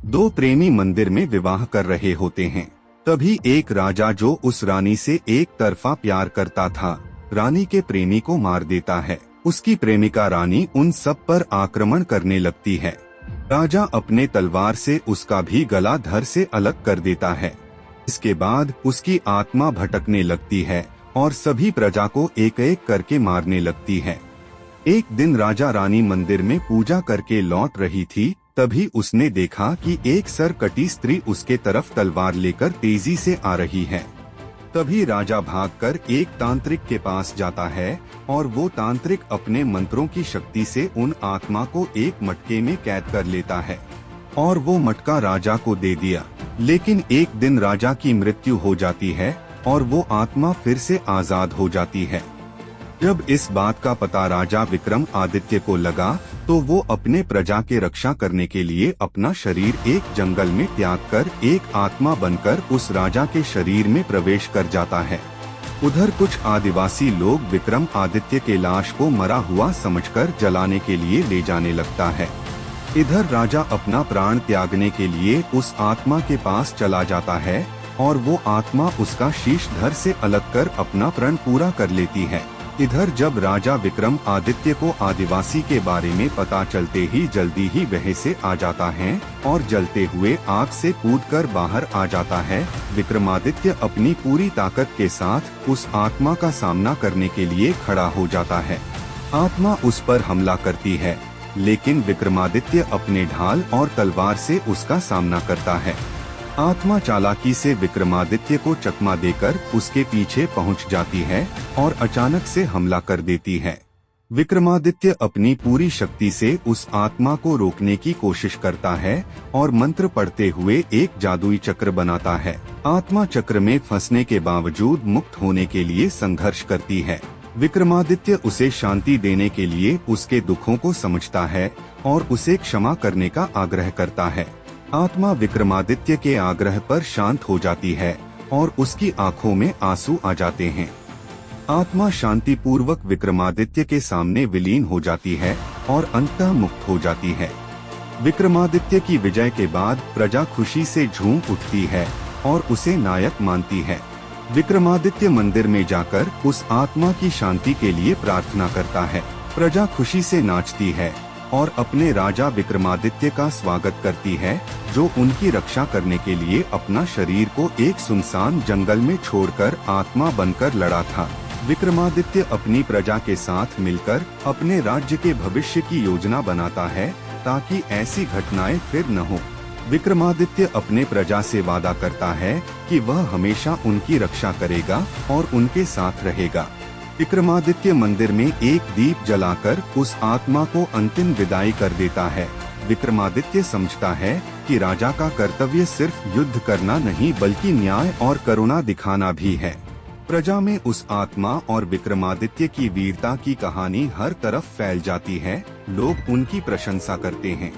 दो प्रेमी मंदिर में विवाह कर रहे होते हैं। तभी एक राजा जो उस रानी से एक तरफा प्यार करता था, रानी के प्रेमी को मार देता है। उसकी प्रेमिका रानी उन सब पर आक्रमण करने लगती है। राजा अपने तलवार से उसका भी गला धड़ से अलग कर देता है। इसके बाद उसकी आत्मा भटकने लगती है और सभी प्रजा को एक एक करके मारने लगती है। एक दिन राजा रानी मंदिर में पूजा करके लौट रही थी, तभी उसने देखा कि एक सरकटी स्त्री उसके तरफ तलवार लेकर तेजी से आ रही है। तभी राजा भागकर एक तांत्रिक के पास जाता है और वो तांत्रिक अपने मंत्रों की शक्ति से उन आत्मा को एक मटके में कैद कर लेता है और वो मटका राजा को दे दिया। लेकिन एक दिन राजा की मृत्यु हो जाती है और वो आत्मा फिर से आजाद हो जाती है। जब इस बात का पता राजा विक्रमादित्य को लगा तो वो अपने प्रजा के रक्षा करने के लिए अपना शरीर एक जंगल में त्याग कर एक आत्मा बनकर उस राजा के शरीर में प्रवेश कर जाता है। उधर कुछ आदिवासी लोग विक्रमादित्य के लाश को मरा हुआ समझकर जलाने के लिए ले जाने लगता है। इधर राजा अपना प्राण त्यागने के लिए उस आत्मा के पास चला जाता है और वो आत्मा उसका शीश धड़ से अलग कर अपना प्रण पूरा कर लेती है। इधर जब राजा विक्रमादित्य को आदिवासी के बारे में पता चलते ही जल्दी ही वह से आ जाता है और जलते हुए आग से कूदकर बाहर आ जाता है। विक्रमादित्य अपनी पूरी ताकत के साथ उस आत्मा का सामना करने के लिए खड़ा हो जाता है। आत्मा उस पर हमला करती है, लेकिन विक्रमादित्य अपने ढाल और तलवार से उसका सामना करता है। आत्मा चालाकी से विक्रमादित्य को चकमा देकर उसके पीछे पहुंच जाती है और अचानक से हमला कर देती है। विक्रमादित्य अपनी पूरी शक्ति से उस आत्मा को रोकने की कोशिश करता है और मंत्र पढ़ते हुए एक जादुई चक्र बनाता है। आत्मा चक्र में फंसने के बावजूद मुक्त होने के लिए संघर्ष करती है। विक्रमादित्य उसे शांति देने के लिए उसके दुखों को समझता है और उसे क्षमा करने का आग्रह करता है। आत्मा विक्रमादित्य के आग्रह पर शांत हो जाती है और उसकी आंखों में आंसू आ जाते हैं। आत्मा शांति पूर्वक विक्रमादित्य के सामने विलीन हो जाती है और अंततः मुक्त हो जाती है। विक्रमादित्य की विजय के बाद प्रजा खुशी से झूम उठती है और उसे नायक मानती है। विक्रमादित्य मंदिर में जाकर उस आत्मा की शांति के लिए प्रार्थना करता है। प्रजा खुशी से नाचती है और अपने राजा विक्रमादित्य का स्वागत करती है, जो उनकी रक्षा करने के लिए अपना शरीर को एक सुनसान जंगल में छोड़कर आत्मा बनकर लड़ा था। विक्रमादित्य अपनी प्रजा के साथ मिलकर अपने राज्य के भविष्य की योजना बनाता है ताकि ऐसी घटनाएं फिर न हो। विक्रमादित्य अपने प्रजा से वादा करता है कि वह हमेशा उनकी रक्षा करेगा और उनके साथ रहेगा। विक्रमादित्य मंदिर में एक दीप जलाकर उस आत्मा को अंतिम विदाई कर देता है। विक्रमादित्य समझता है कि राजा का कर्तव्य सिर्फ युद्ध करना नहीं बल्कि न्याय और करुणा दिखाना भी है। प्रजा में उस आत्मा और विक्रमादित्य की वीरता की कहानी हर तरफ फैल जाती है। लोग उनकी प्रशंसा करते हैं।